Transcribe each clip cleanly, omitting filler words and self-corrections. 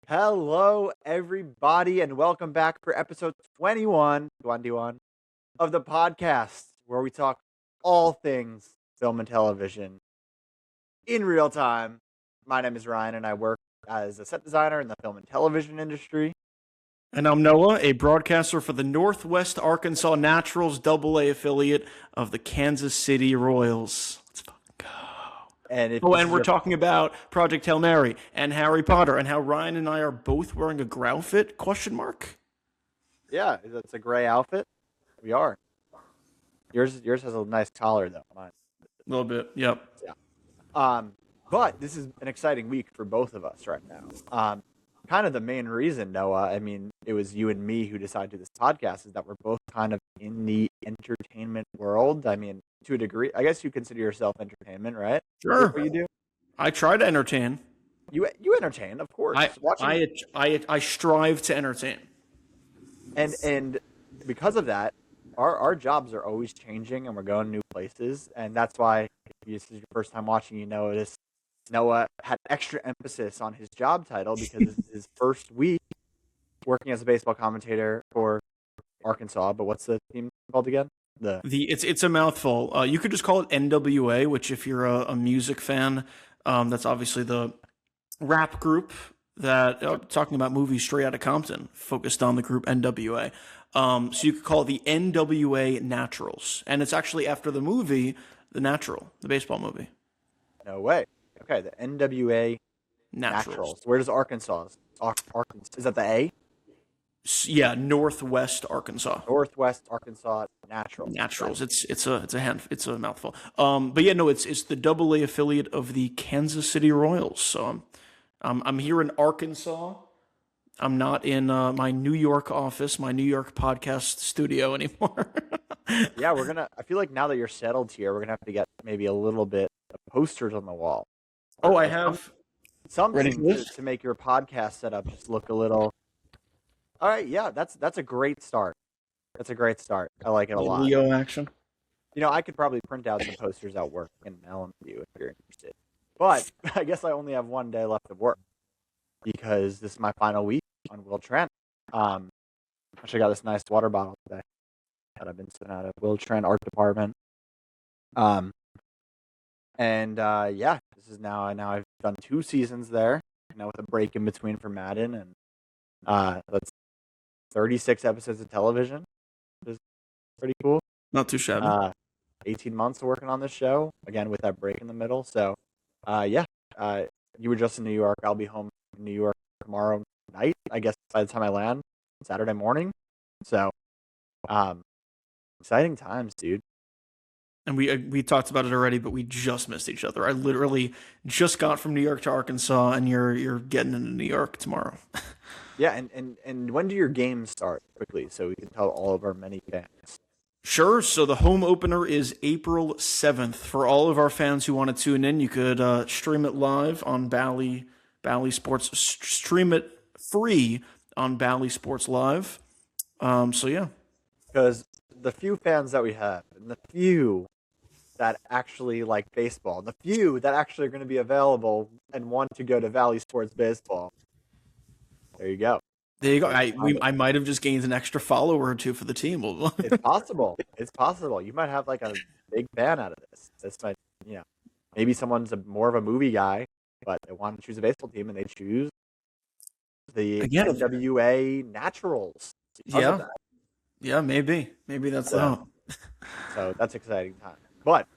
Hello, everybody, and welcome back for episode 21 of the podcast, where we talk all things film and television in real time. My name is Ryan, and I work as a set designer in the film and television industry. And I'm Noah, a broadcaster for the Northwest Arkansas Naturals AA affiliate of the Kansas City Royals. Let's fucking go. And we're talking about Project Hail Mary and Harry Potter and how Ryan and I are both wearing a Growfit, question mark? Yeah, it's a gray outfit. We are. Yours has a nice collar, though. Mine. A little bit, yep. Yeah. But this is an exciting week for both of us right now. Kind of the main reason, Noah, I mean, it was you and me who decided to do this podcast, is that we're both kind of in the entertainment world. I mean, to a degree, I guess you consider yourself entertainment, right? Sure. What you do? I try to entertain. You entertain, of course. I strive to entertain. And because of that, our jobs are always changing, and we're going new places, and that's why, if this is your first time watching, you notice Noah had extra emphasis on his job title because this is his first week working as a baseball commentator for Arkansas. But what's the team called again? It's a mouthful. You could just call it NWA, which, if you're a music fan, that's obviously the rap group that talking about movies straight out of Compton, focused on the group NWA. So you could call it the NWA Naturals, and it's actually after the movie The Natural, the baseball movie. No way. Okay, the NWA Naturals. Where does Arkansas? Arkansas, is that the A? Yeah, Northwest Arkansas. Northwest Arkansas Naturals. Naturals. Right. It's a mouthful. But yeah, no, it's the AA affiliate of the Kansas City Royals. So I'm here in Arkansas. I'm not in my New York office, my New York podcast studio anymore. Yeah, I feel like now that you're settled here, we're gonna have to get maybe a little bit of posters on the wall. Oh, I have something to make your podcast setup just look a little. All right, yeah, that's a great start. That's a great start. I like it a lot. Leo action. You know, I could probably print out some posters at work and mail them to you if you're interested. But I guess I only have one day left of work because this is my final week on Will Trent. Actually got this nice water bottle today that I've been sitting out of Will Trent Art Department. Yeah, this is now I've done 2 seasons there, with a break in between for Madden, and that's 36 episodes of television, which is pretty cool. Not too shabby. 18 months working on this show, again with that break in the middle. So, you were just in New York. I'll be home in New York tomorrow night, I guess, by the time I land Saturday morning. So, exciting times, dude. And we talked about it already, but we just missed each other. I literally just got from New York to Arkansas, and you're getting into New York tomorrow. Yeah, and when do your games start, quickly, so we can tell all of our many fans? Sure. So the home opener is April 7th. For all of our fans who want to tune in, you could stream it live on Bally Sports. Stream it free on Bally Sports Live. So yeah. Because the few fans that we have, and the few that actually like baseball, the few that actually are going to be available and want to go to Valley Sports Baseball, there you go. There you go. I might have just gained an extra follower or two for the team. It's possible. It's possible. You might have like a big fan out of this. This might, maybe someone's more of a movie guy, but they want to choose a baseball team and they choose the NWA Naturals. Yeah. Yeah, maybe that's so that's exciting time. But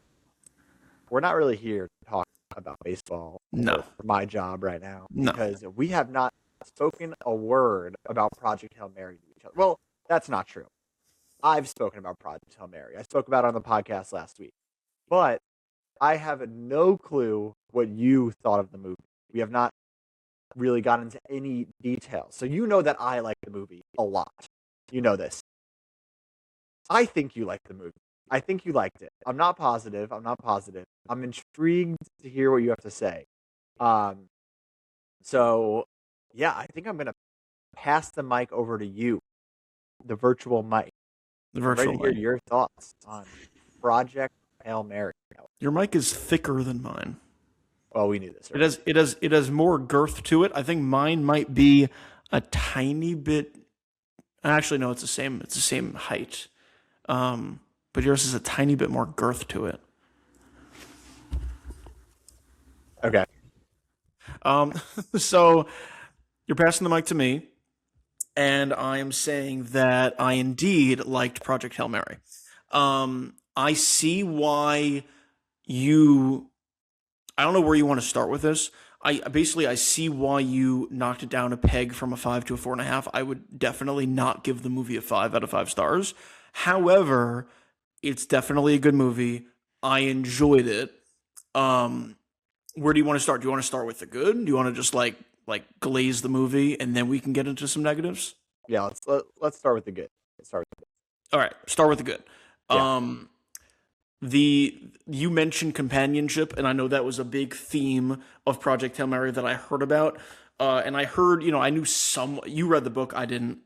we're not really here to talk about baseball. No, for my job right now, no, because we have not spoken a word about Project Hail Mary to each other. Well, that's not true. I've spoken about Project Hail Mary. I spoke about it on the podcast last week, but I have no clue what you thought of the movie. We have not really gotten into any details. So you know that I like the movie a lot. You know this. I think you liked the movie. I think you liked it. I'm not positive. I'm intrigued to hear what you have to say. So, yeah, I think I'm going to pass the mic over to you, the virtual mic. The virtual mic. Ready to hear your thoughts on Project Hail Mary. Your mic is thicker than mine. Well, we knew this It already. has more girth to it. I think mine might be a tiny bit. Actually, no, it's the same height. But yours is a tiny bit more girth to it. Okay. So you're passing the mic to me, and I am saying that I indeed liked Project Hail Mary. I see why you. I don't know where you want to start with this. I see why you knocked it down a peg from a 5 to a 4.5. I would definitely not give the movie a 5 out of 5 stars. However, it's definitely a good movie. I enjoyed it. Where do you want to start? Do you want to start with the good? Do you want to just like glaze the movie and then we can get into some negatives? Yeah, let's start with the good. Let's start with the All right, start with the good. good. Yeah. You mentioned companionship, and I know that was a big theme of Project Hail Mary that I heard about. And I heard, I knew some. You read the book, I didn't.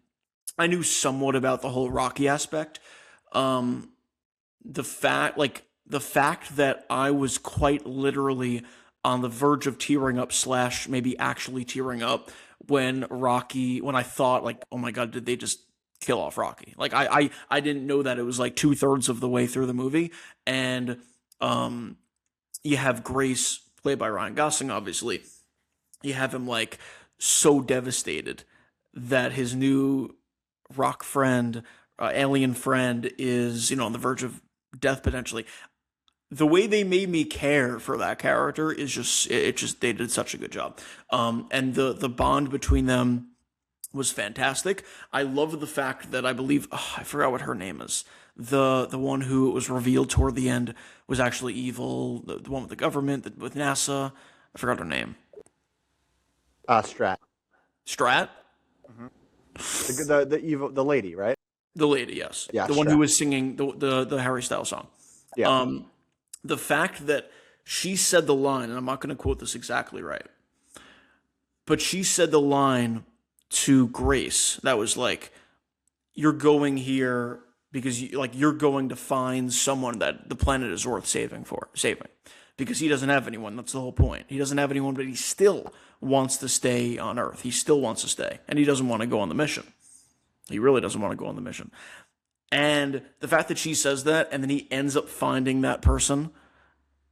I knew somewhat about the whole Rocky aspect. The fact that I was quite literally on the verge of tearing up / maybe actually tearing up when I thought like, oh my god, did they just kill off Rocky? Like I didn't know that it was like 2/3 of the way through the movie, and you have Grace played by Ryan Gosling, obviously. You have him like so devastated that his new rock friend, alien friend, is on the verge of death potentially. The way they made me care for that character is just they did such a good job. And the bond between them was fantastic. I love the fact that I believe I forgot what her name is. The one who it was revealed toward the end was actually evil. The one with the government, with NASA. I forgot her name. Strat. Strat? The evil, the lady, right? The lady, yes. Yeah, The one Strat. who was singing the Harry Styles song. Yeah. The fact that she said the line, and I'm not going to quote this exactly right, but she said the line to Grace that was like, "You're going here because you're going to find someone that the planet is worth saving, because he doesn't have anyone. That's the whole point. He doesn't have anyone, but he still wants to stay on Earth. He still wants to stay, and he doesn't want to go on the mission. He really doesn't want to go on the mission." And the fact that she says that, and then he ends up finding that person,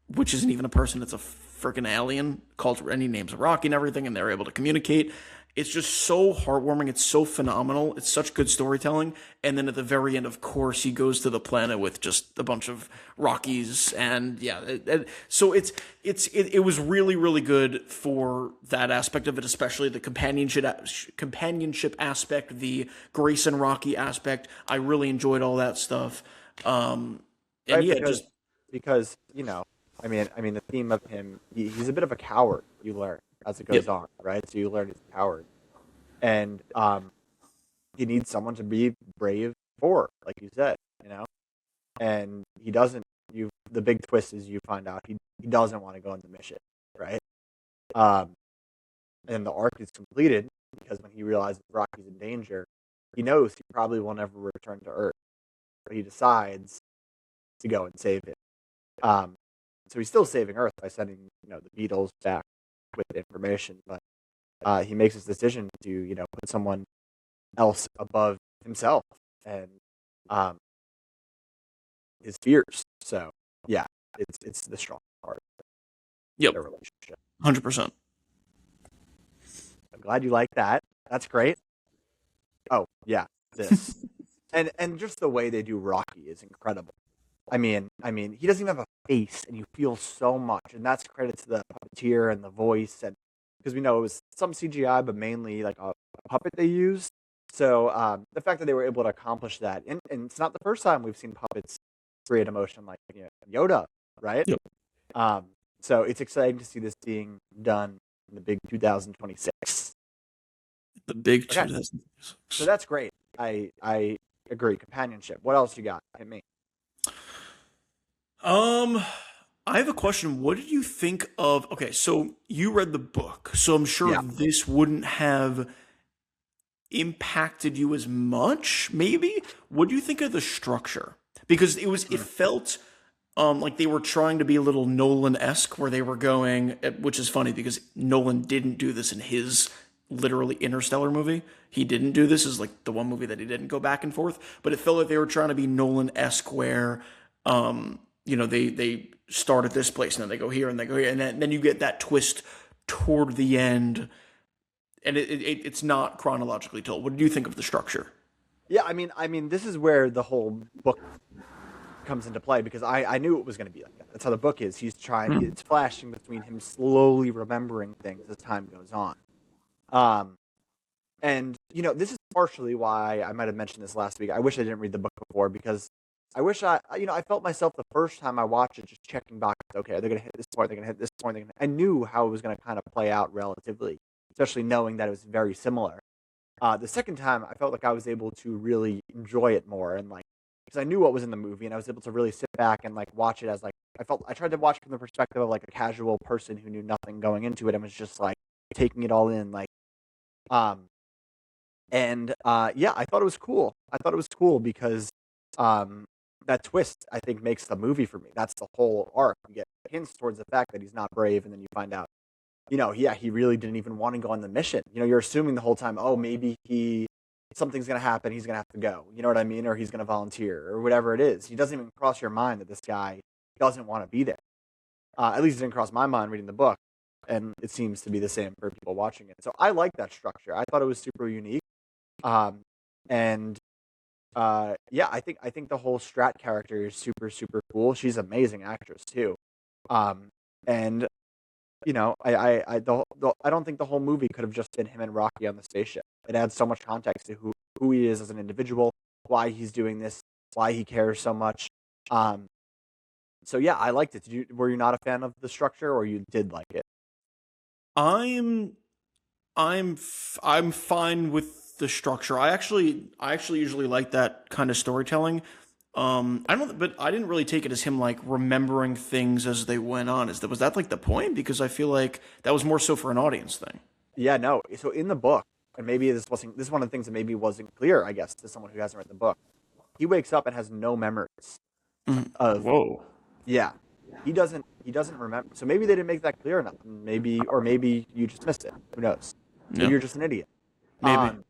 which isn't even a person, it's a freaking alien, and he names Rocky and everything, and they're able to communicate. It's just so heartwarming. It's so phenomenal. It's such good storytelling. And then at the very end, of course, he goes to the planet with just a bunch of Rockies, and so it was really, really good for that aspect of it, especially the companionship aspect, the Grace and Rocky aspect. I really enjoyed all that stuff. And right, yeah, because I mean, the theme of him, he's a bit of a coward. You learn as it goes on, right? So you learn he's a coward, and he needs someone to be brave for, like you said, and he doesn't. The big twist is you find out he doesn't want to go on the mission, right? And the arc is completed because when he realizes Rocky's in danger, he knows he probably will never return to Earth, but he decides to go and save him. So he's still saving Earth by sending the Beatles back with information, but he makes his decision to put someone else above himself and his fears. So yeah, it's the strong part of their relationship. 100%. I'm glad you like that. That's great. Oh yeah, this and just the way they do Rocky is incredible. I mean, he doesn't even have a face, and you feel so much, and that's credit to the puppeteer and the voice, and because we know it was some CGI, but mainly like a puppet they used. So the fact that they were able to accomplish that, and it's not the first time we've seen puppets create emotion like Yoda, right? Yep. So it's exciting to see this being done in the big 2026. The big Okay. 2006. So that's great. I agree. Companionship. What else you got? Hit me. I have a question. What did you think of? Okay, so you read the book, so I'm sure this wouldn't have impacted you as much. Maybe. What do you think of the structure? Because it felt Like they were trying to be a little Nolan-esque, where they were going, which is funny because Nolan didn't do this in his literally Interstellar movie. He didn't do this as like the one movie that he didn't go back and forth, but it felt like they were trying to be Nolan-esque, where they start at this place and then they go here and they go here, and then you get that twist toward the end, and it's not chronologically told. What do you think of the structure? Yeah, I mean, this is where the whole book comes into play because I knew it was going to be like that. That's how the book is. He's trying. It's flashing between him slowly remembering things as time goes on. Um, and this is partially why I might have mentioned this last week. I wish I didn't read the book before because I wish I felt myself the first time I watched it just checking boxes. Okay, they're going to hit this point. They're going to hit this point. I knew how it was going to kind of play out relatively, especially knowing that it was very similar. The second time, I felt like I was able to really enjoy it more, and like because I knew what was in the movie, and I was able to really sit back and like watch it as like I tried to watch from the perspective of like a casual person who knew nothing going into it and was just like taking it all in, like um yeah, I thought it was cool. I thought it was cool because um that twist I think makes the movie for me. That's the whole arc. You get hints towards the fact that he's not brave, and then you find out yeah, he really didn't even want to go on the mission. You're assuming the whole time, oh, maybe something's going to happen, he's going to have to go. You know what I mean? Or he's going to volunteer or whatever it is. He doesn't even cross your mind that this guy doesn't want to be there. At least it didn't cross my mind reading the book. And it seems to be the same for people watching it. So I like that structure. I thought it was super unique. Um, and yeah, I think the whole Strat character is super, super cool. She's an amazing actress too. And I don't think the whole movie could have just been him and Rocky on the spaceship. It adds so much context to who he is as an individual, why he's doing this, why he cares so much. Um, so yeah, I liked it. Were you not a fan of the structure, or you did like it? I'm I'm fine with the structure. I actually usually like that kind of storytelling. I don't, but I didn't really take it as him like remembering things as they went on. Was that like the point? Because I feel like that was more so for an audience thing. Yeah, no. So in the book, and maybe this is one of the things that maybe wasn't clear, I guess, to someone who hasn't read the book. He wakes up and has no memories of Whoa. yeah. He doesn't remember. So maybe they didn't make that clear enough. Maybe you just missed it. Who knows? Maybe Yeah, you're just an idiot. maybe. Um,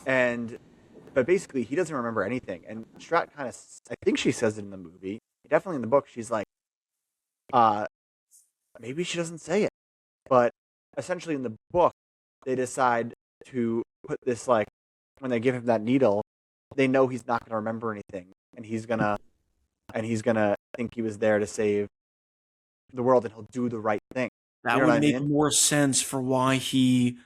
and but basically he doesn't remember anything. And Strat kind of, I think she says it in the movie, definitely in the book. She's like, uh, maybe she doesn't say it, but essentially in the book they decide to put this like when they give him that needle, they know he's not going to remember anything, and he's gonna think he was there to save the world, and he'll do the right thing. You That know what would I make mean? more sense for why he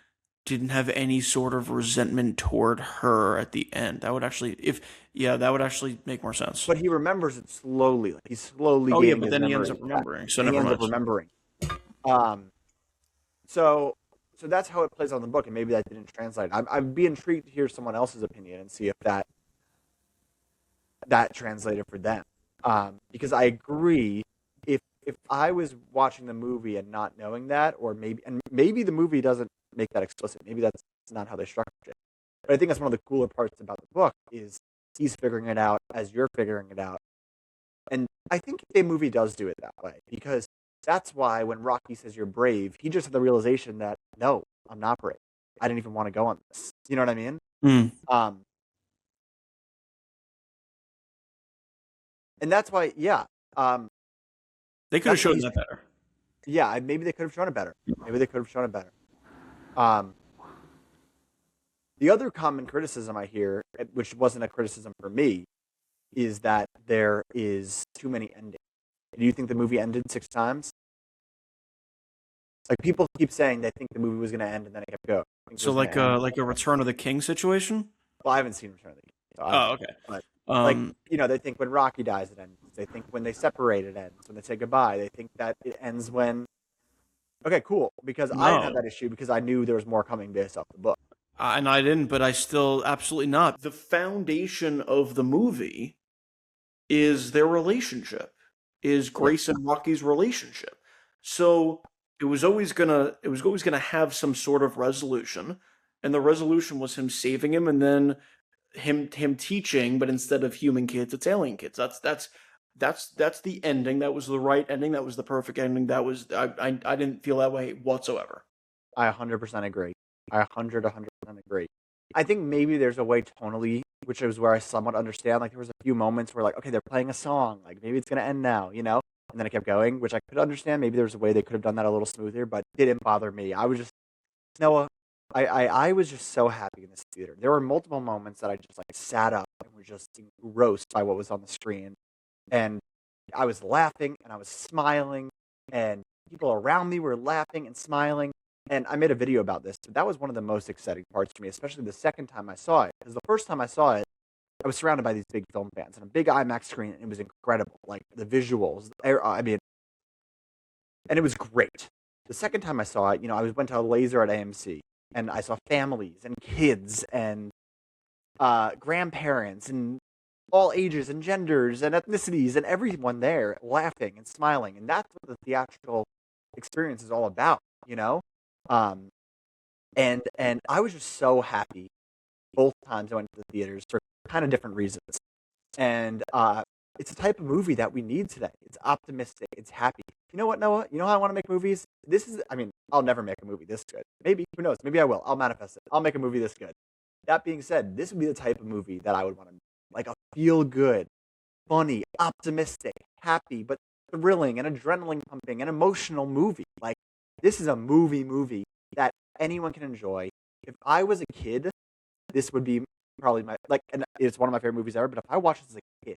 didn't have any sort of resentment toward her at the end. That would actually, if yeah, that would actually make more sense. But he remembers it slowly. Like he's slowly Oh yeah, gaining but his then he ends memory up back, remembering, so and he never ends up mind. remembering. Um, so so that's how it plays out in the book, and maybe that didn't translate. I'd be intrigued to hear someone else's opinion and see if that translated for them. Because I agree, if I was watching the movie and not knowing that, or maybe the movie doesn't make that explicit. Maybe that's not how they structured it. But I think that's one of the cooler parts about the book is he's figuring it out as you're figuring it out. And I think the movie does do it that way because that's why when Rocky says you're brave, he just had the realization that no, I'm not brave. I didn't even want to go on this. You know what I mean? Mm. Um, and that's why, yeah. They could have That's why shown he's that better. yeah. Maybe they could have shown it better. Maybe they could have shown it better. Um, the other common criticism I hear, which wasn't a criticism for me, is that there is too many endings. Do you think the movie ended 6 times? Like people keep saying they think the movie was going to end and then it kept going. I think it So was going to end. like a Return of the King situation. Well, I haven't seen Return of the King, so I don't Oh, know. okay. But like Um, they think when Rocky dies it ends. They think when they separate it ends. When they say goodbye, they think that it ends when. Okay, cool. Because I didn't have no, that issue because I knew there was more coming based off the book. and I didn't, but I still absolutely not. The foundation of the movie is their relationship, is Yeah. Grace and Rocky's relationship. So it was always gonna have some sort of resolution, and the resolution was him saving him, and then him teaching, but instead of human kids, it's alien kids. that's the ending. That was the right ending. That was the perfect ending. That was I didn't feel that way whatsoever. I 100% agree. I 100% agree. I think maybe there's a way tonally, which is where I somewhat understand. Like there was a few moments where like, okay, they're playing a song, like maybe it's gonna end now, you know? And then it kept going, which I could understand. Maybe there's a way they could have done that a little smoother, but it didn't bother me. I was just Noah. I was just so happy in this theater. There were multiple moments that I just like sat up and was just engrossed by what was on the screen, and I was laughing and I was smiling, and people around me were laughing and smiling. And I made a video about this, but that was one of the most exciting parts for me, especially the second time I saw it. Because the first time I saw it, I was surrounded by these big film fans and a big IMAX screen, and it was incredible. Like the visuals, I mean, and it was great. The second time I saw it, I went to a laser at AMC, and I saw families and kids and grandparents and all ages and genders and ethnicities and everyone there laughing and smiling, and that's what the theatrical experience is all about, you know. Um, and I was just so happy both times I went to the theaters for kind of different reasons. And it's a type of movie that we need today. It's optimistic. It's happy. You know what, Noah? You know how I want to make movies? I mean, I'll never make a movie this good. Maybe, who knows? Maybe I will. I'll manifest it. I'll make a movie this good. That being said, this would be the type of movie that I would want to make. Like a feel good, funny, optimistic, happy, but thrilling and adrenaline pumping and emotional movie. Like, this is a movie that anyone can enjoy. If I was a kid, this would be probably and it's one of my favorite movies ever. But if I watched this as a kid,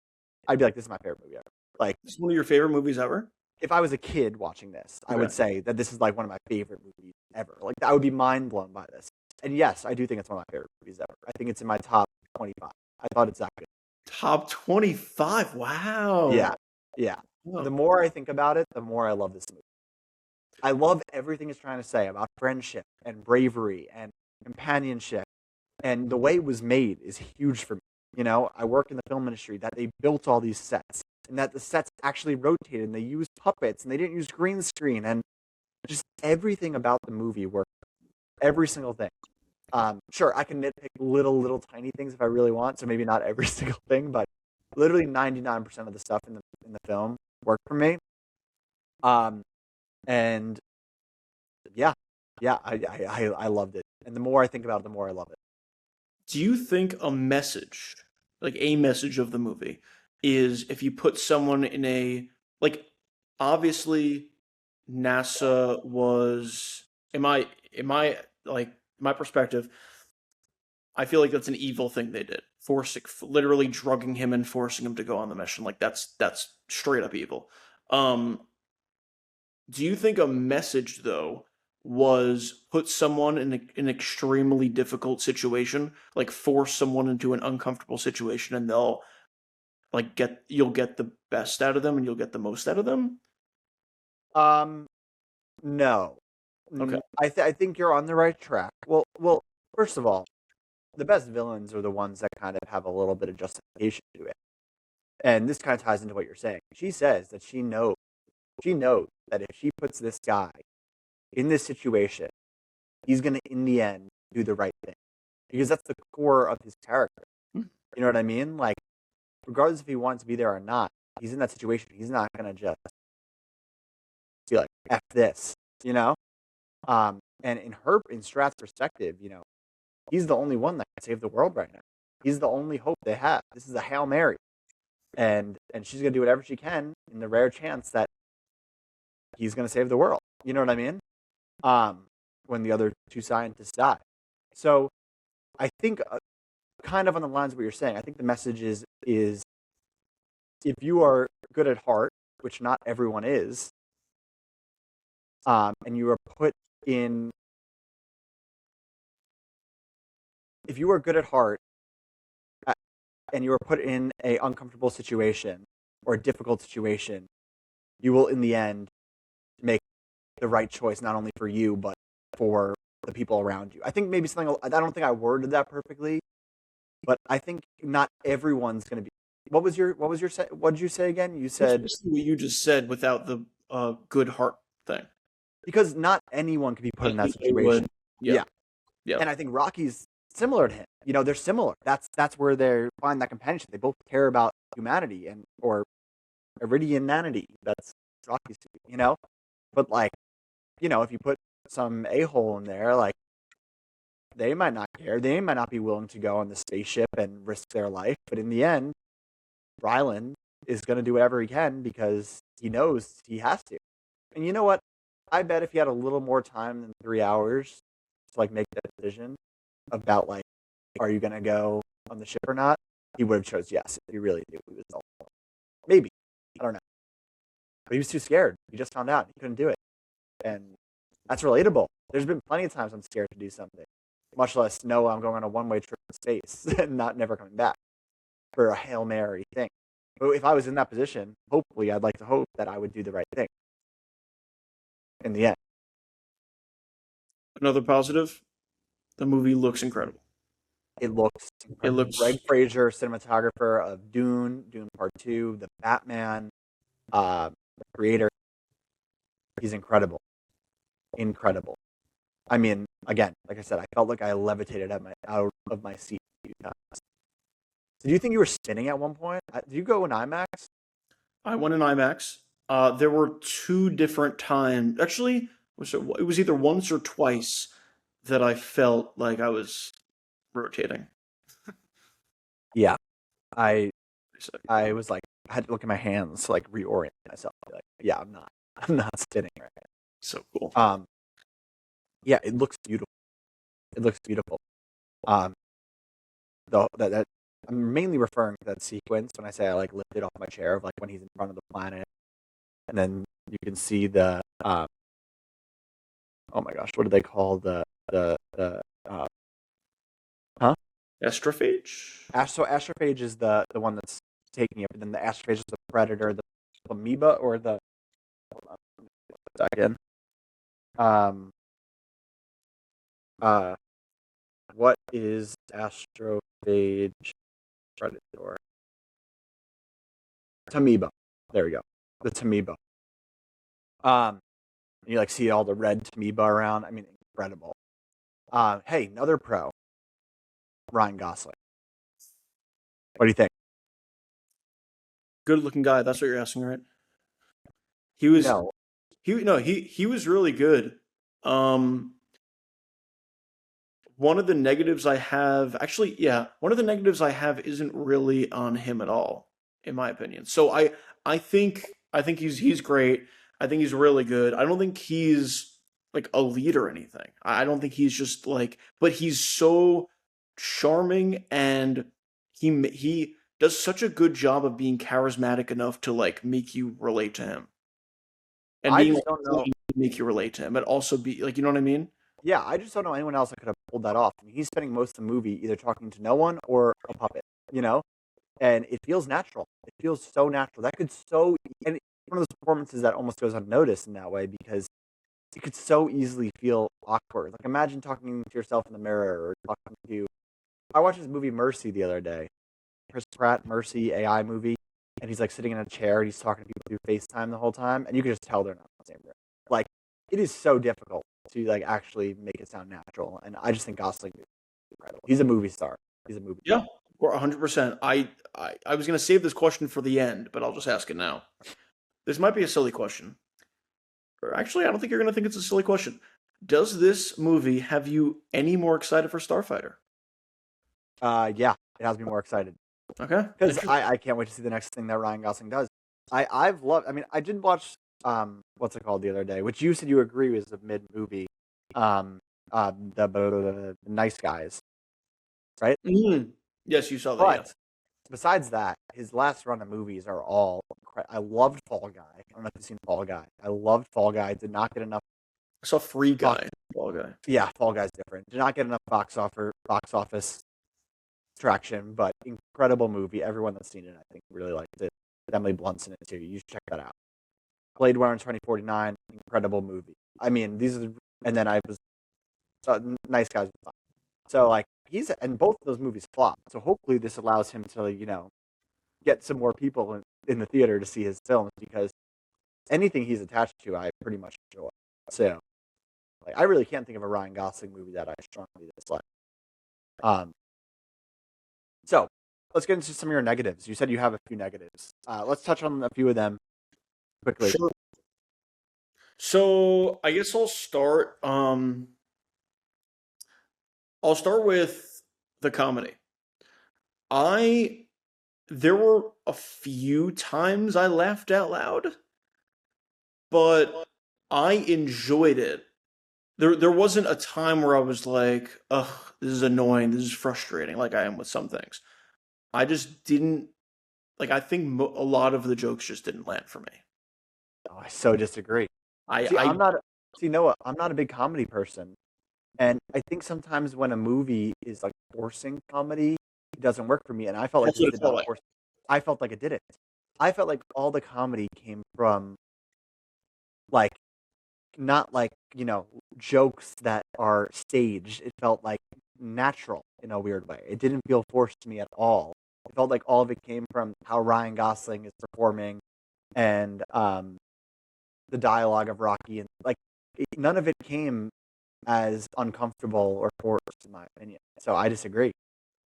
I'd be like, this is my favorite movie ever. Like, It's one of your favorite movies ever? if I was a kid watching this, I would Okay. say that this is like one of my favorite movies ever. Like, I would be mind blown by this. And yes, I do think it's one of my favorite movies ever. I think it's in my top 25. I thought it's that good. Top 25. Wow. Yeah, yeah. Oh. The more I think about it, the more I love this movie. I love everything it's trying to say about friendship and bravery and companionship. And the way it was made is huge for me. I work in the film industry, that they built all these sets and that the sets actually rotated and they used puppets and they didn't use green screen, and just everything about the movie worked. Every single thing. Sure, I can nitpick little tiny things if I really want, so maybe not every single thing, but literally 99% of the stuff in the film worked for me. And yeah, I loved it. And the more I think about it, the more I love it. Do you think a message, like a message of the movie, is if you put someone in like, obviously NASA was, in my my perspective, I feel like that's an evil thing they did. Literally drugging him and forcing him to go on the mission. Like that's straight up evil. Do you think a message though was put someone in an extremely difficult situation, like force someone into an uncomfortable situation, and they'll you'll get the best out of them and you'll get the most out of them? No. Okay. I think you're on the right track. Well, first of all, the best villains are the ones that kind of have a little bit of justification to it. And this kind of ties into what you're saying. She says that she knows that if she puts this guy in this situation, he's going to, in the end, do the right thing. Because that's the core of his character. Hmm. You know what I mean? Like, regardless if he wants to be there or not, he's in that situation. He's not going to just be like, F this, you know? And in Strat's perspective, he's the only one that can save the world right now. He's the only hope they have. This is a Hail Mary. And she's going to do whatever she can in the rare chance that he's going to save the world. You know what I mean? When the other two scientists die. So I think kind of on the lines of what you're saying, I think the message is if you are good at heart, which not everyone is, and you are put in, if you are good at heart and you are put in a uncomfortable situation or a difficult situation, you will in the end make the right choice, not only for you, but for the people around you. I think maybe I don't think I worded that perfectly, but I think not everyone's going to be. What did you say again? You said what you just said without the good heart thing. Because not anyone can be put in that situation. Yeah. And I think Rocky's similar to him. They're similar. That's where they find that companionship. They both care about humanity or Iridianity. That's Rocky suit, you know? But like, you know, if you put some a-hole in there, like they might not care. They might not be willing to go on the spaceship and risk their life. But in the end, Ryland is going to do whatever he can because he knows he has to. And you know what? I bet if he had a little more time than 3 hours to like make that decision about like, are you going to go on the ship or not? He would have chose yes if he really knew he was all. Maybe. I don't know. But he was too scared. He just found out he couldn't do it. And that's relatable. There's been plenty of times I'm scared to do something, much less know I'm going on a one-way trip to space and not never coming back for a Hail Mary thing. But if I was in that position, hopefully I'd like to hope that I would do the right thing in the end. Another positive, the movie looks incredible. It looks It incredible. looks Greg Fraser, cinematographer of Dune, Dune Part 2, The Batman, creator. He's incredible. Incredible. I mean, again, like I said, I felt like I levitated out of my seat a few times. Did you think you were spinning at one point? Did you go in IMAX? I went in IMAX. There were two different times. Actually, it was either once or twice that I felt like I was rotating. Yeah. I was like, I had to look at my hands to like reorient myself. Like, yeah, I'm not spinning right now. So cool. Yeah, it looks beautiful. It looks beautiful. That I'm mainly referring to that sequence when I say I like lifted off my chair of like when he's in front of the planet, and then you can see the oh my gosh, what do they call the huh? Astrophage? So astrophage is the one that's taking it, but then the astrophage is the predator, the amoeba, or the hold on, again. What is astrophage predator? Amoeba. There we go. The amoeba. You like see all the red amoeba around. I mean, incredible. Hey, another pro, Ryan Gosling. What do you think? Good looking guy. That's what you're asking, right? He was No. he was really good. Um, one of the negatives I have, actually, yeah, one of the negatives I have isn't really on him at all, in my opinion. So I think he's great. I think he's really good. I don't think he's like a lead or anything. I don't think he's just like, but he's so charming and he does such a good job of being charismatic enough to like make you relate to him and I being just like don't know. funny to make you relate to him, but also be like, you know what I mean? Yeah, I just don't know anyone else that could have pulled that off. I mean, he's spending most of the movie either talking to no one or a puppet, you know? And it feels natural. It feels so natural. That could so, and it's one of those performances that almost goes unnoticed in that way because it could so easily feel awkward. Like imagine talking to yourself in the mirror or talking to. I watched this movie Mercy the other day. Chris Pratt, Mercy AI movie, and he's like sitting in a chair and he's talking to people through FaceTime the whole time, and you can just tell they're not in the same room. Like it is so difficult to like actually make it sound natural, and I just think Gosling is incredible. He's a movie star. He's a movie Yeah, star. or 100%. I was gonna save this question for the end, but I'll just ask it now. This might be a silly question. Or actually, I don't think you're gonna think it's a silly question. Does this movie have you any more excited for Starfighter? Yeah, it has me more excited Okay. because I can't wait to see the next thing that Ryan Gosling does. I've loved. I mean, I did watch what's it called the other day, which you said you agree was a mid movie. The Nice Guys, right? Mhm. Yes, you saw that. Yeah. But besides that, his last run of movies are all. I loved Fall Guy. I don't know if you've seen Fall Guy. I loved Fall Guy. Did not get enough. I saw Free Box, Guy. Fall Guy. yeah, Fall Guy's different. Did not get enough box office traction, but incredible movie. Everyone that's seen it, I think, really liked it. Emily Blunt's in it too. You should check that out. Blade Runner 2049, incredible movie. I mean, these are, and then I was Nice Guys. Was fun. So like and both of those movies flop. So hopefully this allows him to get some more people in the theater to see his films because anything he's attached to, I pretty much enjoy. So like I really can't think of a Ryan Gosling movie that I strongly dislike. Um. So let's get into some of your negatives. You said you have a few negatives. Let's touch on a few of them quickly. Sure. So I guess I'll start with the comedy. I There were a few times I laughed out loud, but I enjoyed it. There wasn't a time where I was like, ugh, this is annoying, this is frustrating, like I am with some things. I just didn't like. I think a lot of the jokes just didn't land for me. Oh, I so disagree. See, I I'm not. See, Noah, I'm not a big comedy person, and I think sometimes when a movie is like forcing comedy, it doesn't work for me. And I felt like That's this what it did felt not like. force. I felt like it didn't. I felt like all the comedy came from like not like jokes that are staged. It felt like natural in a weird way. It didn't feel forced to me at all. It felt like all of it came from how Ryan Gosling is performing and the dialogue of Rocky, and like none of it came as uncomfortable or forced, in my opinion. So I disagree.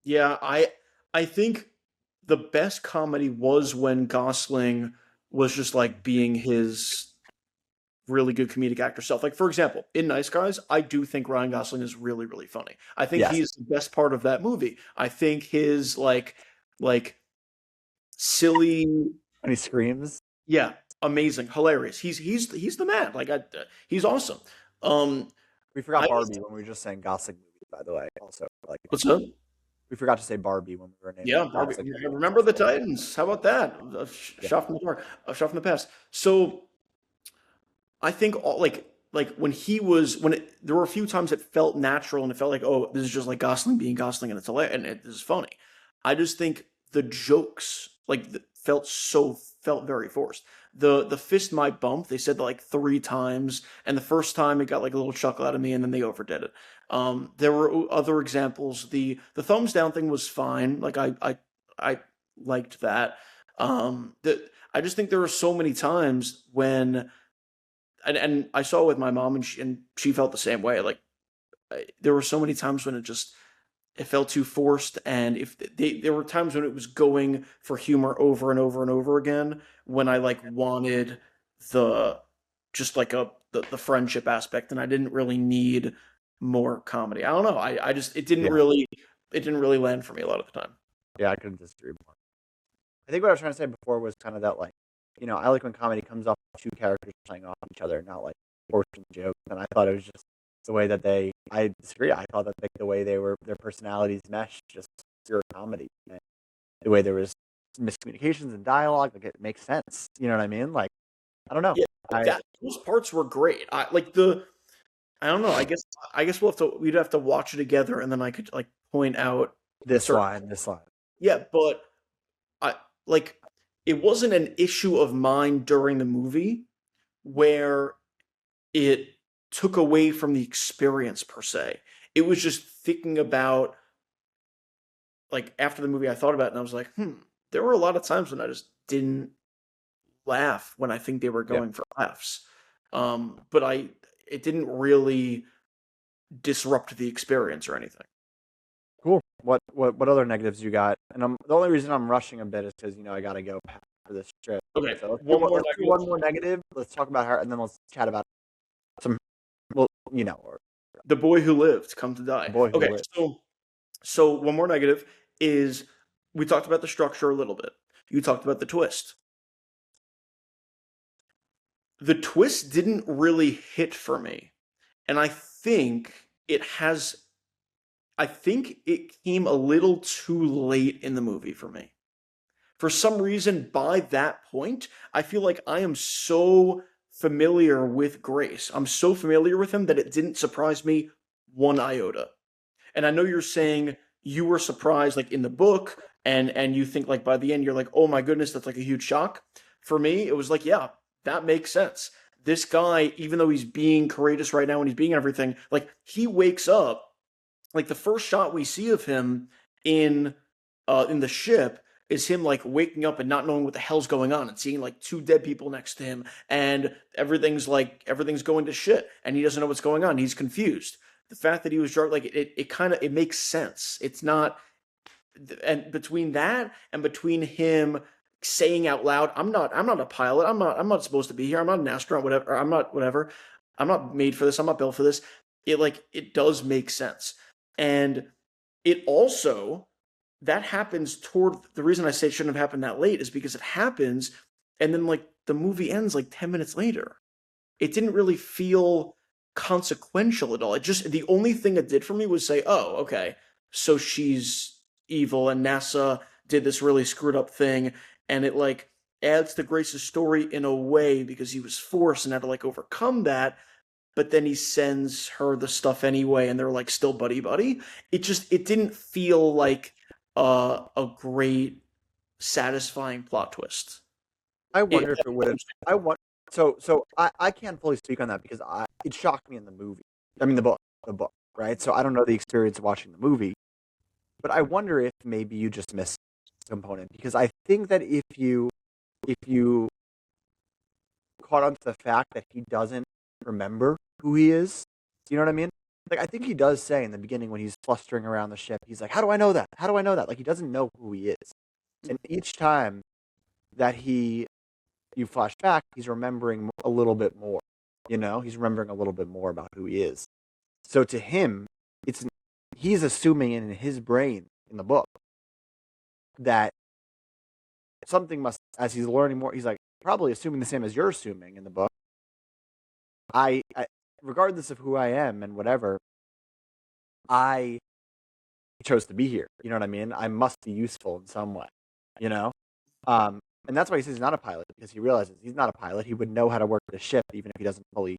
Yeah, I think the best comedy was when Gosling was just like being his really good comedic actor self. Like for example, in Nice Guys, I do think Ryan Gosling is really really funny. I think Yes, he's the best part of that movie. I think his like silly, when he screams. yeah, amazing, hilarious. He's the man. He's awesome. Um, We I forgot Barbie when we were just saying Gosling movies. By the way, also like what's up? we forgot to say Barbie when we were naming Yeah, Barbie. Gosling movies. Remember the Titans? How about that? A Yeah, shot from the dark, a shot from the past. So I think when he was there were a few times it felt natural and it felt like, oh, this is just like Gosling being Gosling and it's hilarious and it is funny. I just think the jokes felt very forced. The fist might bump. They said that like three times, and the first time it got like a little chuckle out of me, and then they overdid it. There were other examples. The thumbs down thing was fine. I liked that. I just think there are so many times when and I saw it with my mom, and she felt the same way. There were so many times when it felt too forced, and if there were times when it was going for humor over and over and over again. When I like wanted the just like the friendship aspect, and I didn't really need more comedy. I don't know. I just yeah, it didn't really land for me a lot of the time. yeah. I couldn't disagree more. I think what I was trying to say before was kind of that, like, I like when comedy comes off two characters playing off each other, not like forcing jokes. And I thought it was just the way that I disagree. I thought that like the way their personalities meshed, just pure comedy. And the way there was miscommunications and dialogue, like it makes sense. You know what I mean? Like, I don't know. Yeah, I that those parts were great. I don't know. We'd have to watch it together, and then I could like point out this certain. line, this line. Yeah, but I like it wasn't an issue of mine during the movie where it took away from the experience per se. It was just thinking about like after the movie I thought about it and I was like, there were a lot of times when I just didn't laugh when I think they were Yeah, going for laughs. But it didn't really disrupt the experience or anything. cool. What other negatives you got? And the only reason I'm rushing a bit is because I got to go for this trip. Okay, So one more let's do one negative. more negative. Let's talk about her, and then let's chat about some. Well, or The boy who lived come to the die. boy who Okay, lived. so one more negative is we talked about the structure a little bit. You talked about the twist. The twist didn't really hit for me. And I think it came a little too late in the movie for me. For some reason, by that point, I feel like I am so familiar with Grace. I'm so familiar with him that it didn't surprise me one iota. And I know you're saying you were surprised like in the book and you think like by the end you're like, "Oh my goodness, that's like a huge shock." For me, it was like, yeah, that makes sense. This guy, even though he's being courageous right now and he's being everything, like he wakes up, like the first shot we see of him in in the ship is him like waking up and not knowing what the hell's going on and seeing like two dead people next to him and everything's going to shit and he doesn't know what's going on. He's confused. The fact that he was drunk, like it makes sense. It's not and between that and between him saying out loud, I'm not a pilot. I'm not supposed to be here. I'm not an astronaut, whatever. I'm not whatever. I'm not made for this. I'm not built for this. It does make sense. And it also, that happens toward, the reason I say it shouldn't have happened that late is because it happens and then like the movie ends like 10 minutes later. It didn't really feel consequential at all. It just, the only thing it did for me was say, oh, okay, so she's evil and NASA did this really screwed up thing, and it like adds to Grace's story in a way because he was forced and had to like overcome that, but then he sends her the stuff anyway and they're like still buddy buddy. It didn't feel like a great satisfying plot twist. I wonder if it would have. I want. I can't fully speak on that because it shocked me in the movie. I mean the book, right? So I don't know the experience of watching the movie, but I wonder if maybe you just missed a component because I think that if you caught on to the fact that he doesn't remember who he is, you know what I mean? Like I think he does say in the beginning when he's flustering around the ship, he's like, "How do I know that? How do I know that?" Like he doesn't know who he is, and each time that you flash back, he's remembering a little bit more. You know, he's remembering a little bit more about who he is. So to him, he's assuming in his brain in the book that something must, as he's learning more, he's like probably assuming the same as you're assuming in the book. I regardless of who I am and whatever, I chose to be here. You know what I mean? I must be useful in some way. You know, and that's why he says he's not a pilot because he realizes he's not a pilot. He would know how to work the ship even if he doesn't fully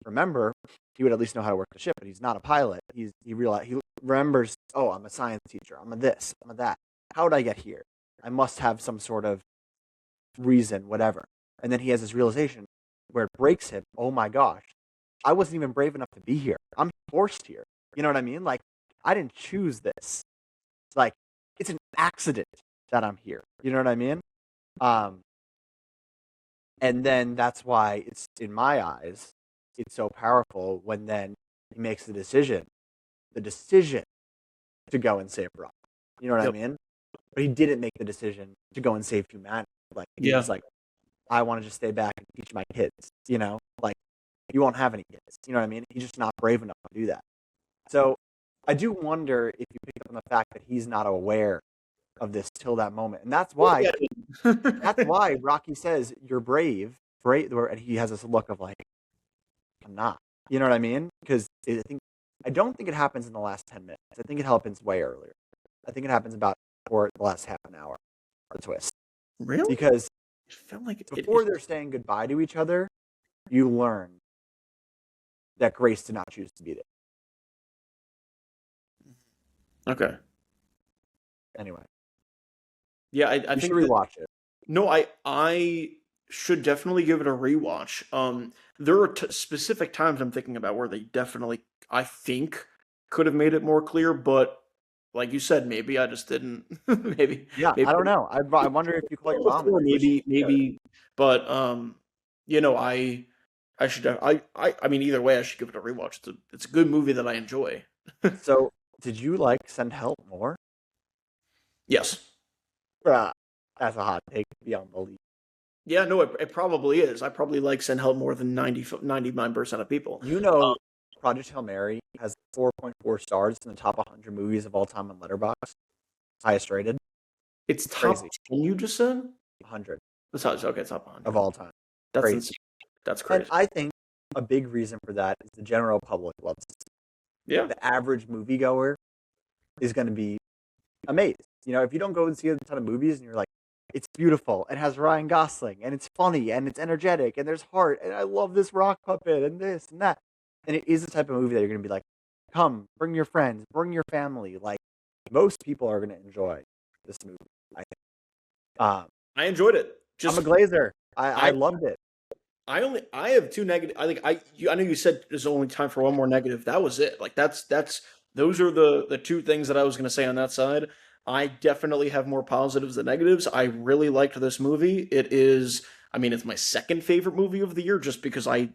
remember. He would at least know how to work the ship, but he's not a pilot. He remembers. Oh, I'm a science teacher. I'm a this. I'm a that. How did I get here? I must have some sort of reason, whatever. And then he has this realization where it breaks him. Oh my gosh, I wasn't even brave enough to be here. I'm forced here. You know what I mean? Like I didn't choose this. Like it's an accident that I'm here. You know what I mean? And then that's why it's in my eyes, it's so powerful when then he makes the decision to go and save Rock. You know what I mean? But he didn't make the decision to go and save humanity. Like he was like, I want to just stay back and teach my kids. You know, like you won't have any kids. You know what I mean? He's just not brave enough to do that. So I do wonder if you pick up on the fact that he's not aware of this till that moment, and that's why that's why Rocky says you're brave, and he has this look of like I'm not. You know what I mean? Because I don't think it happens in the last 10 minutes. I think it happens way earlier. I think it happens about for the last half an hour. The twist, Really? because It felt like before they're saying goodbye to each other, you learn that Grace did not choose to be there. Okay. Anyway, yeah, I you think should rewatch it. No, I should definitely give it a rewatch. There are specific times I'm thinking about where they definitely, I think, could have made it more clear, but like you said, maybe I just didn't. maybe. Yeah, Maybe I don't know. I wonder if you call your mom. before, maybe, but you know, I should. I mean, either way, I should give it a rewatch. It's a good movie that I enjoy. So, did you like Send Help more? Yes. That's a hot take beyond belief. Yeah, no, it probably is. I probably like Send Help more than 99% of people. You know, Project Hail Mary has 4.4 stars in the top 100 movies of all time on Letterboxd. Highest rated. It's top crazy. 10, you just said? 100 Okay, top 100. of all time. That's Crazy. insane. That's crazy. And I think a big reason for that is the general public loves it. Yeah. The average moviegoer is going to be amazed. You know, if you don't go and see a ton of movies and you're like, it's beautiful, it has Ryan Gosling, and it's funny, and it's energetic, and there's heart, and I love this rock puppet, and this and that. And it is the type of movie that you're going to be like, come, bring your friends, bring your family. Like, most people are going to enjoy this movie, I think. I enjoyed it. I'm a glazer. I loved it. I have two negative. I know you said there's only time for one more negative. That was it. Like those are the two things that I was going to say on that side. I definitely have more positives than negatives. I really liked this movie. It is, I mean, it's my second favorite movie of the year just because I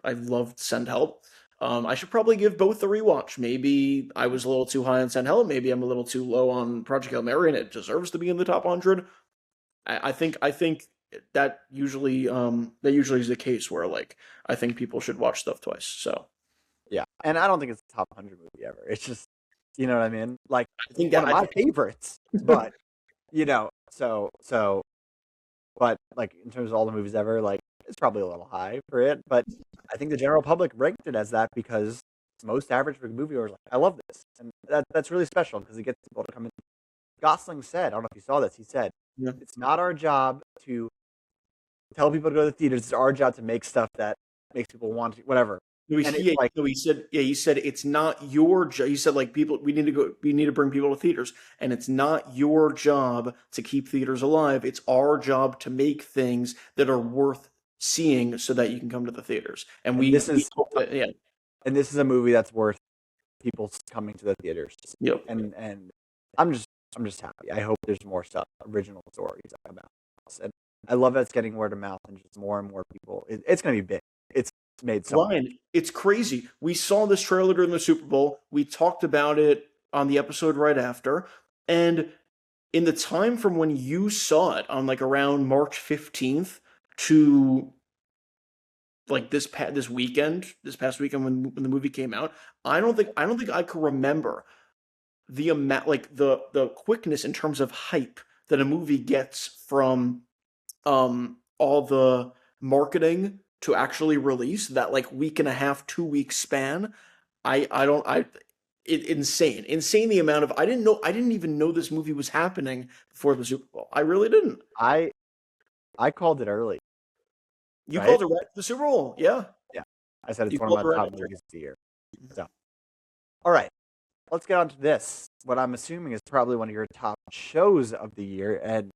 loved Send Help. I should probably give both a rewatch. Maybe I was a little too high on San Helen. Maybe I'm a little too low on Project Hail Mary, and it deserves to be in the top 100. I think that usually is the case where like I think people should watch stuff twice. So Yeah, and I don't think it's a top 100 movie ever. It's just, you know what I mean? Like, I it's think one of I my think favorites, but but like in terms of all the movies ever, like it's probably a little high for it. But I think the general public ranked it as that because most average movie are like, I love this, and that's really special because it gets people to come in. Gosling said, I don't know if you saw this. He said, yeah. "It's not our job to tell people to go to the theaters. It's our job to make stuff that makes people want to, whatever." No, And it's like, he said, yeah, he said it's not your job. He said, like, people, we need to bring people to theaters, and it's not your job to keep theaters alive. It's our job to make things that are worth seeing so that you can come to the theaters. And and this we is hope that, yeah, and this is a movie that's worth people coming to the theaters to see. yep. And I'm just I'm just happy. I hope there's more stuff, original stories about this. And I love that it's getting word of mouth and just more and more people. It's going to be big. It's made so much. Ryan, it's crazy. We saw this trailer during the Super Bowl. We talked about it on the episode right after. And in the time from when you saw it on like around March 15th to like this past weekend when the movie came out, I don't think I could remember the amount like the quickness in terms of hype that a movie gets from all the marketing to actually release that like week and a half, 2 week span. I don't I it, insane the amount of I didn't even know this movie was happening before the Super Bowl. I really didn't. I I called it early, You right? called it right at the Super Bowl, yeah. Yeah, I said it's You one of called my it right top after. movies of the year. So, all right, let's get on to this. What I'm assuming is probably one of your top shows of the year, and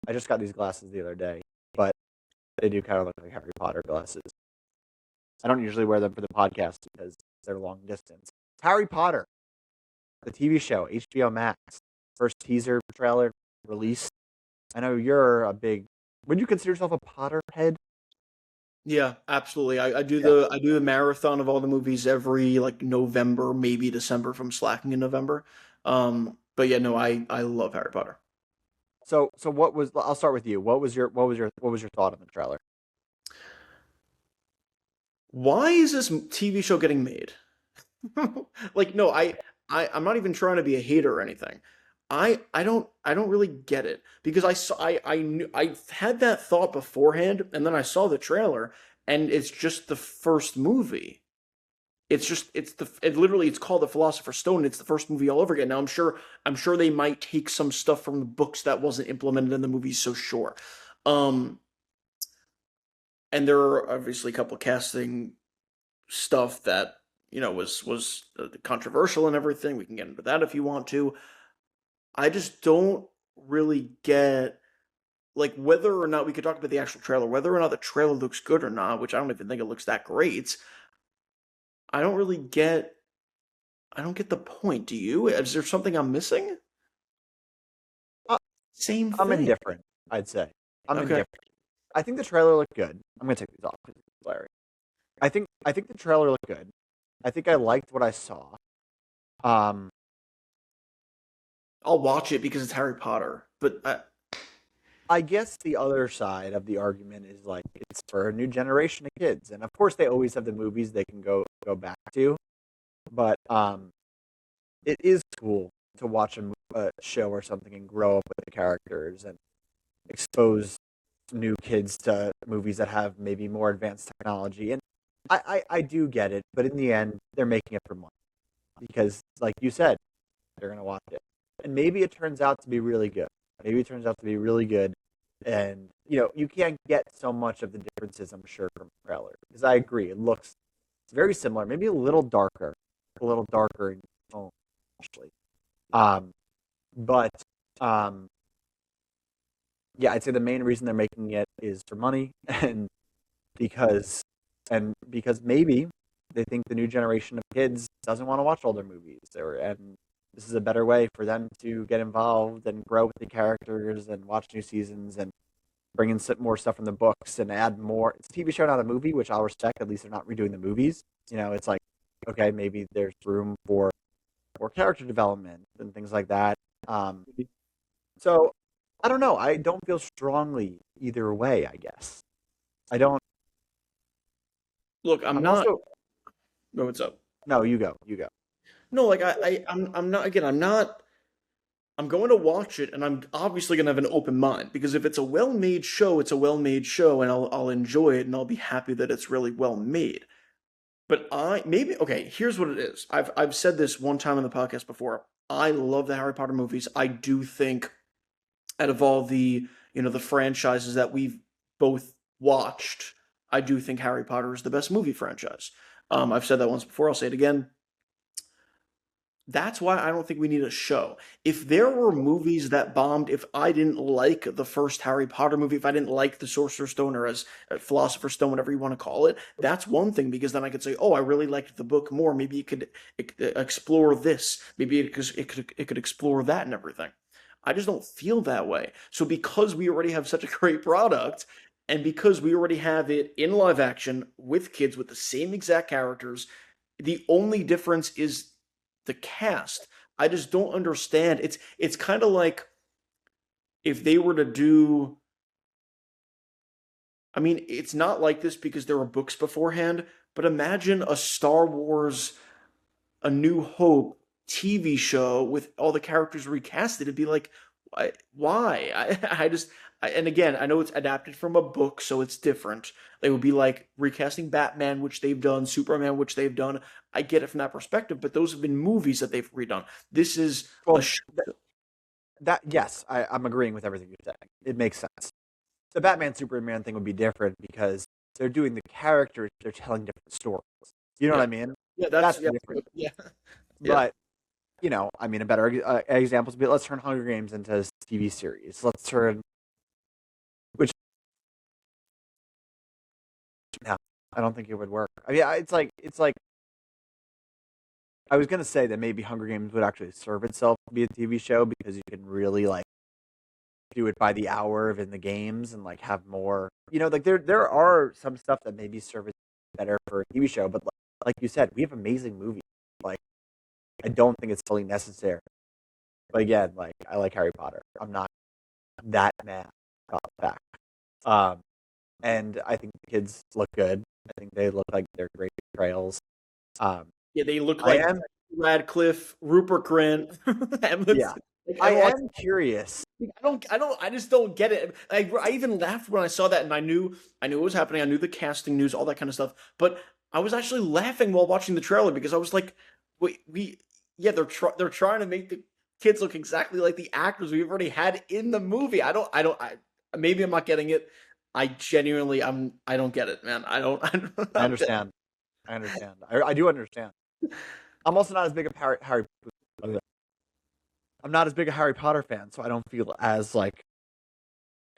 I just got these glasses the other day, but they do kind of look like Harry Potter glasses. I don't usually wear them for the podcast because they're long distance. It's Harry Potter, the TV show, HBO Max. First teaser trailer released. I know you're a big. Would you consider yourself a Potter head? Yeah, absolutely. Yeah. I do the marathon of all the movies every like November, maybe December from slacking in November. But yeah, no, I love Harry Potter. So what was? I'll start with you. What was your thought on the trailer? Why is this TV show getting made? Like, no, I'm not even trying to be a hater or anything. I don't really get it because I had that thought beforehand, and then I saw the trailer, and it's just the first movie. It literally it's called The Philosopher's Stone. It's the first movie all over again. Now I'm sure they might take some stuff from the books that wasn't implemented in the movie, so sure. Um, and there are obviously a couple casting stuff that was controversial and everything. We can get into that if you want to. I just don't really get like whether or not we could talk about the actual trailer, whether or not the trailer looks good or not, which I don't even think it looks that great. I don't really get. I don't get the point. Do you? Is there something I'm missing? Uh, Same I'm thing. indifferent. I'd say I'm Okay. indifferent. I think the trailer looked good. I'm gonna take these off because it's Larry. I think the trailer looked good. I think I liked what I saw. Um, I'll watch it because it's Harry Potter. But I guess the other side of the argument is like it's for a new generation of kids, and of course they always have the movies they can go back to. But it is cool to watch a show or something and grow up with the characters and expose new kids to movies that have maybe more advanced technology. And I do get it, but in the end, they're making it for money because, like you said, they're gonna watch it, and maybe it turns out to be really good. Maybe it turns out to be really good, and you can't get so much of the differences, I'm sure, from the trailer because I agree, it's very similar, maybe a little darker in tone, actually. Um, but um, yeah, I'd say the main reason they're making it is for money, because because maybe they think the new generation of kids doesn't want to watch older movies, and this is a better way for them to get involved and grow with the characters and watch new seasons and bring in some more stuff from the books and add more. It's a TV show, not a movie, which I'll respect. At least they're not redoing the movies. It's like, okay, maybe there's room for more character development and things like that. Um, so I don't know. I don't feel strongly either way, I guess. I don't. Look, I'm I'm not. also. No, what's up? No, you go. You go. No, like I'm not. Again, I'm not. I'm going to watch it, and I'm obviously going to have an open mind because if it's a well-made show, it's a well-made show, and I'll enjoy it, and I'll be happy that it's really well made. But I maybe okay. Here's what it is. I've said this one time on the podcast before. I love the Harry Potter movies. I do think out of all the the franchises that we've both watched, I do think Harry Potter is the best movie franchise. I've said that once before. I'll say it again. That's why I don't think we need a show. If there were movies that bombed, if I didn't like the first Harry Potter movie, if I didn't like the Sorcerer's Stone or as Philosopher's Stone, whatever you want to call it, that's one thing because then I could say, oh, I really liked the book more. Maybe it could explore this. Maybe it could explore that and everything. I just don't feel that way. So because we already have such a great product, and because we already have it in live action with kids with the same exact characters, the only difference is the cast. I just don't understand. It's kind of like if they were to do. I mean, it's not like this because there were books beforehand, but imagine a Star Wars A New Hope TV show with all the characters recasted. It'd be like, why? I just, and again, I know it's adapted from a book, so it's different. They would be like recasting Batman, which they've done, Superman, which they've done. I get it from that perspective, but those have been movies that they've redone. This is a Well, show. that yes, I'm agreeing with everything you're saying. It makes sense. The Batman Superman thing would be different because they're doing the characters, they're telling different stories. You know what Yeah, I mean? yeah, That's yeah, different. yeah, yeah. But I mean, a better example would be let's turn Hunger Games into a TV series. Let's turn which no, I don't think it would work. I mean, it's like I was gonna say that maybe Hunger Games would actually serve itself to be a TV show because you can really like do it by the hour in the games and like have more. Like there are some stuff that maybe serve it better for a TV show, but like you said, we have amazing movies. Like I don't think it's fully necessary. But again, like I like Harry Potter. I'm not that mad about the fact. Um, and I think the kids look good. I think they look like they're great portrayals. Um, Yeah, they look I like am, Radcliffe, Rupert Grint, yeah, like I everyone. am curious. I just don't get it. I even laughed when I saw that, and I knew it was happening. I knew the casting news, all that kind of stuff. But I was actually laughing while watching the trailer because I was like, yeah, they're trying to make the kids look exactly like the actors we've already had in the movie. Maybe I'm not getting it. I don't get it, man. I I don't get it. understand. I understand. I do understand. I'm also not as big a I'm not as big a Harry Potter fan, so I don't feel as like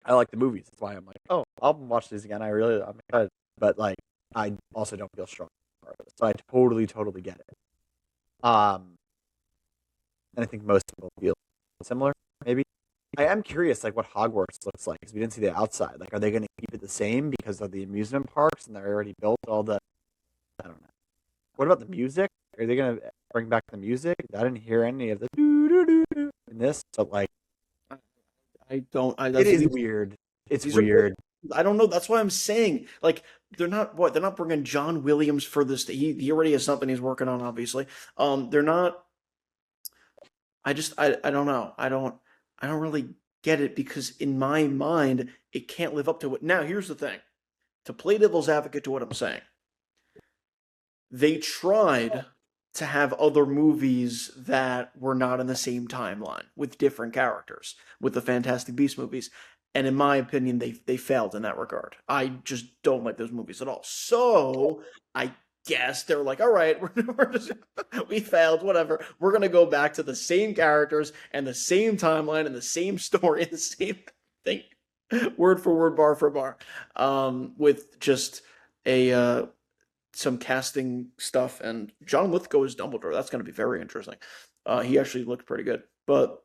I like the movies. That's why I'm like, oh, I'll watch these again. I'm excited, but like I also don't feel strong about it. So I totally, totally get it. And I think most people feel similar. Maybe I am curious, like what Hogwarts looks like, because we didn't see the outside. Like, are they going to keep it the same because of the amusement parks and they're already built all the? I don't know. What about the music? Are they going to bring back the music? I didn't hear any of the doo doo doo doo in this, but like I don't. it is weird. It's These are weird. I don't know. That's why I'm saying like they're not bringing John Williams for this. He already has something he's working on, obviously. They're not. I don't know. I don't really get it because in my mind it can't live up to it. Now here's the thing. To play devil's advocate to what I'm saying, they tried to have other movies that were not in the same timeline with different characters with the Fantastic Beast movies. And in my opinion, they failed in that regard. I just don't like those movies at all. So I guess they're like, all right, we failed, whatever. We're gonna go back to the same characters and the same timeline and the same story and the same thing, word for word, bar for bar, with just a some casting stuff and John Lithgow is Dumbledore. That's going to be very interesting. He actually looked pretty good, but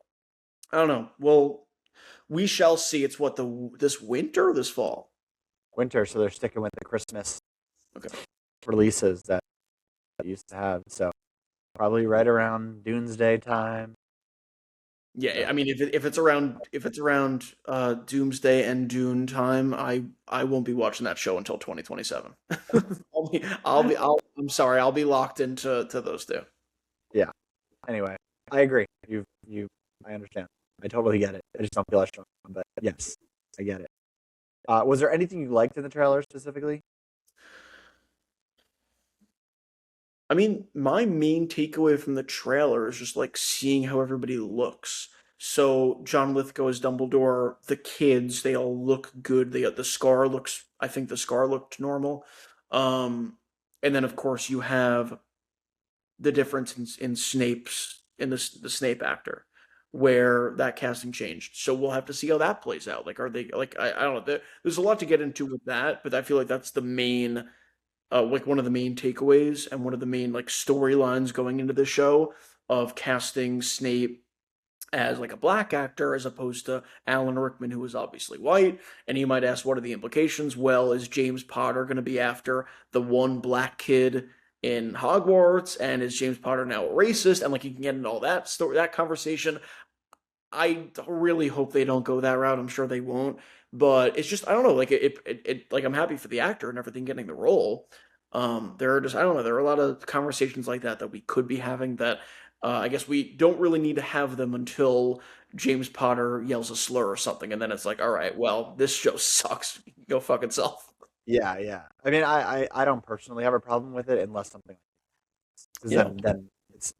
I don't know. Well, we shall see. It's what the this winter or this fall? Winter, so they're sticking with the Christmas Okay. releases that they used to have. So probably right around Doomsday time. Yeah, So I mean, if it's around Doomsday and Dune time, I won't be watching that show until 2027. I'm sorry, I'll be locked into those two. yeah. Anyway, I agree. I understand. I totally get it. I just don't feel as strong. But yes, I get it. Was there anything you liked in the trailer specifically? I mean, my main takeaway from the trailer is just like seeing how everybody looks. So John Lithgow as Dumbledore, the kids, they all look good. The scar looks, I think the scar looked normal. Um, and then of course you have the difference in Snape's in the Snape actor, where that casting changed. So we'll have to see how that plays out. Like, are they like I don't know. There's a lot to get into with that, but I feel like that's the main like one of the main takeaways and one of the main like storylines going into the show of casting Snape as like a black actor as opposed to Alan Rickman, who is obviously white. And you might ask, what are the implications? Well, is James Potter going to be after the one black kid in Hogwarts? And is James Potter now a racist? And like you can get into all that story, that conversation. I really hope they don't go that route. I'm sure they won't. But it's just I don't know. Like like I'm happy for the actor and everything getting the role. There are just I don't know. There are a lot of conversations like that that we could be having that I guess we don't really need to have them until James Potter yells a slur or something, and then it's like, all right, well, this show sucks. Go fuck itself. Yeah, yeah. I mean, I don't personally have a problem with it unless something because Yeah. then it's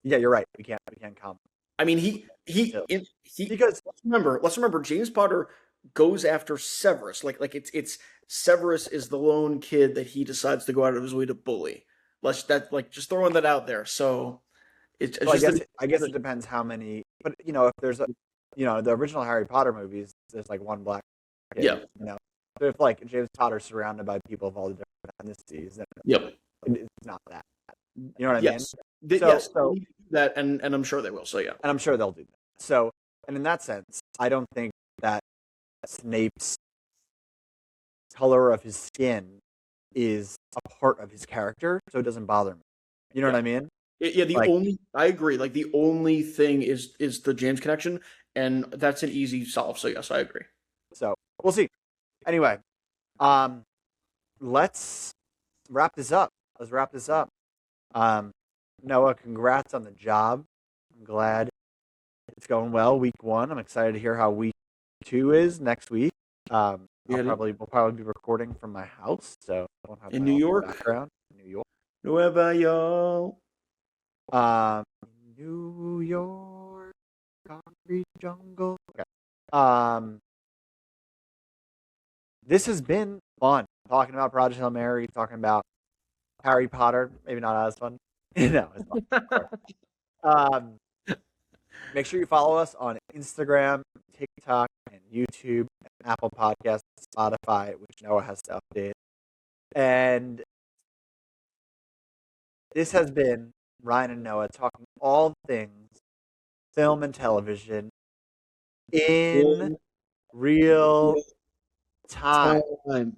yeah. You're right. We can't comment I mean, until he. because Let's remember. James Potter goes after Severus. Like it's Severus is the lone kid that he decides to go out of his way to bully. Let's that like just throwing that out there. So it's well, just a, I guess it depends how many. But if there's a the original Harry Potter movies, there's like one black kid. yeah, So if like James Potter's surrounded by people of all the different ethnicities, then yep, it's not that. You know what I mean? yes, So yes. They need to do that, and I'm sure they will. So yeah, and I'm sure they'll do that. So and in that sense, I don't think that Snape's color of his skin is a part of his character, so it doesn't bother me. You know what yeah, I mean? yeah. The Like only I agree. Like the only thing is the James connection, and that's an easy solve. So yes, I agree. so we'll see. Anyway, um, let's wrap this up. Let's wrap this up. Um, Noah, congrats on the job. I'm glad it's going well. Week one. I'm excited to hear how week two is next week. Yeah, We'll probably be recording from my house, so I won't have in my New awesome York, background in New York. Nueva York. Um, New York, concrete jungle. Okay. Um, this has been fun talking about Project Hail Mary, talking about Harry Potter. Maybe not as fun. No, it's fun. Of course. Um, Make sure you follow us on Instagram, TikTok, and YouTube, and Apple Podcasts, Spotify, which Noah has to update. And this has been Ryan and Noah talking all things film and television in In real real time. time.